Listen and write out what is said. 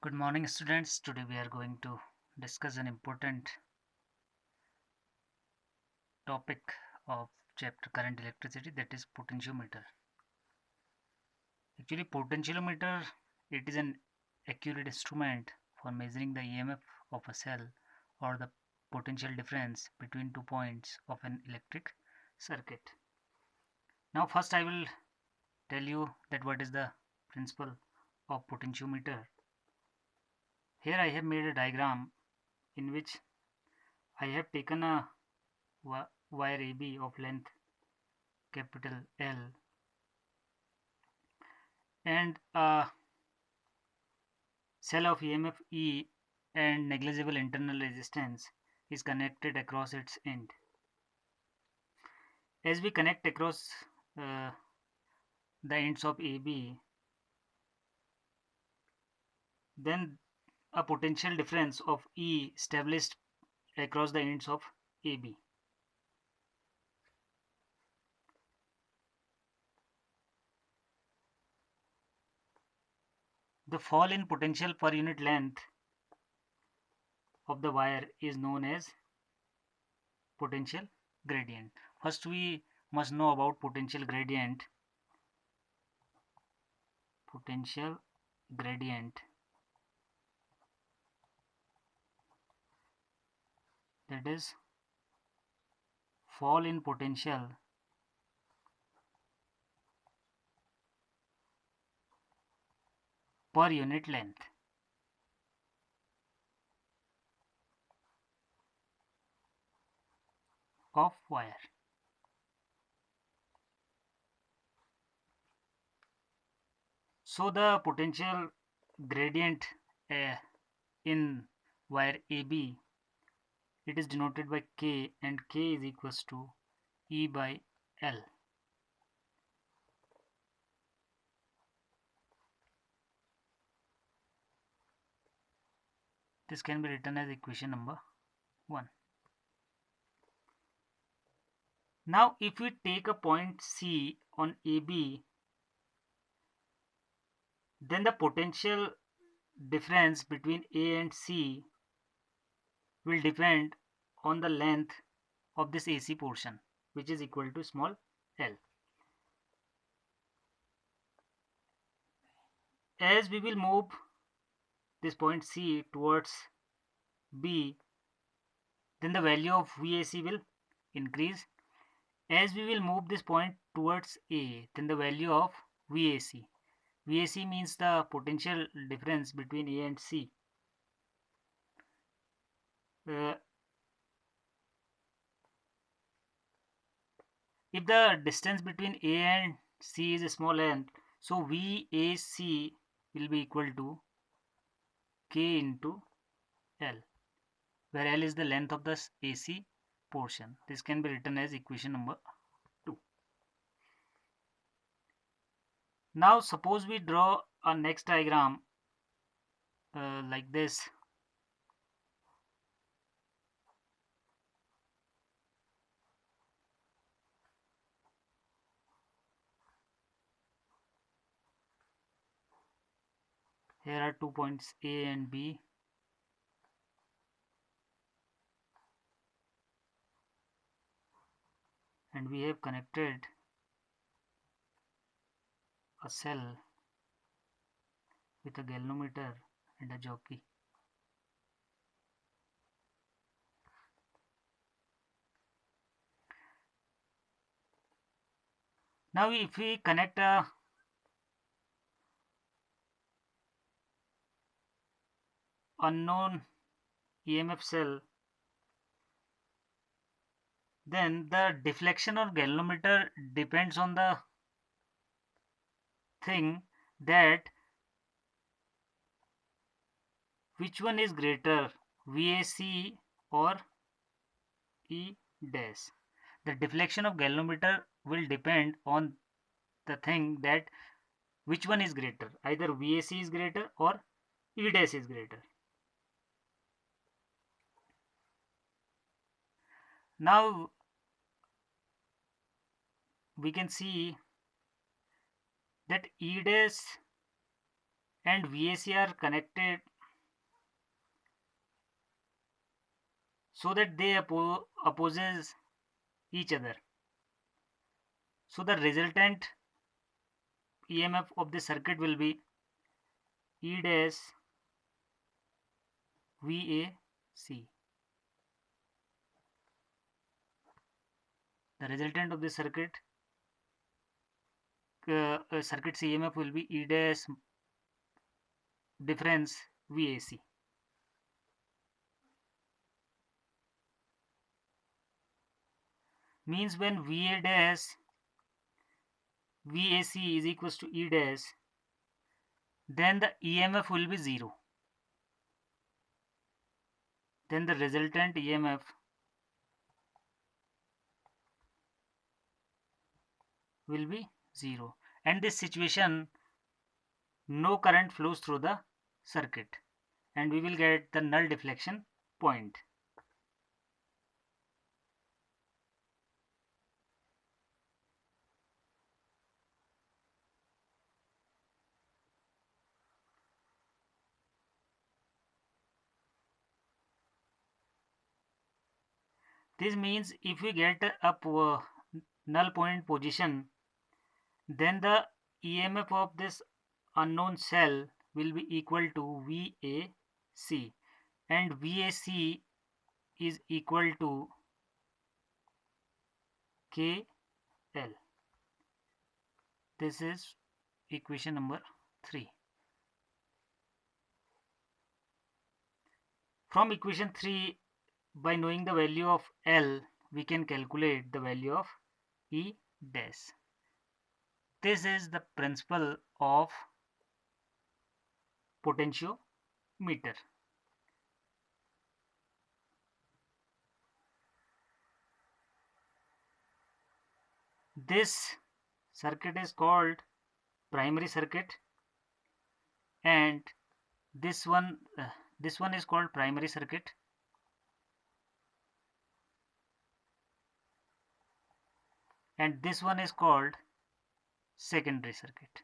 Good morning, students. Today we are going to discuss an important topic of chapter current electricity, that is potentiometer. Actually, potentiometer, it is an accurate instrument for measuring the EMF of a cell or the potential difference between 2 points of an electric circuit. Now first I will tell you that what is the principle of potentiometer. Here I have made a diagram in which I have taken a wire AB of length capital L and a cell of EMF E and negligible internal resistance is connected across its end. As we connect across uh, the ends of AB, then a potential difference of E established across the ends of AB. The fall in potential per unit length of the wire is known as potential gradient. First we must know about potential gradient. Potential gradient, that is fall in potential per unit length. Of wire. So the potential gradient uh, in wire AB, it is denoted by K, and K is equals to E by L. This can be written as equation number 1. Now if we take a point C on AB, then the potential difference between A and C will depend on the length of this AC portion, which is equal to small l. As we will move this point C towards B, then the value of VAC will increase. As we will move this point towards A, then the value of VAC. VAC means the potential difference between A and C. If the distance between A and C is a small n, so VAC will be equal to K into L, where L is the length of the AC portion. This can be written as equation number 2. Now suppose we draw a next diagram like this. Here are 2 points A and B. And we have connected a cell with a galvanometer and a jockey. Now if we connect a unknown EMF cell, then the deflection of galvanometer depends on the thing that which one is greater, VAC or E dash. The deflection of galvanometer will depend on the thing that which one is greater, either VAC is greater or E dash is greater. Now we can see that E dash and VAC are connected so that they opposes each other. So the resultant EMF of the circuit will be E dash VAC. The resultant of the circuit's EMF will be E dash difference VAC. Means when VA dash VAC is equals to E dash, then the EMF will be 0. Then the resultant EMF will be 0. And this situation, no current flows through the circuit, and we will get the null deflection point. This means if we get a null point position, then the EMF of this unknown cell will be equal to VAC, and VAC is equal to KL. This is equation number 3. From equation 3, by knowing the value of L, we can calculate the value of E dash. This is the principle of potentiometer. This circuit is called primary circuit, and this one is called primary circuit, and this one is called secondary circuit.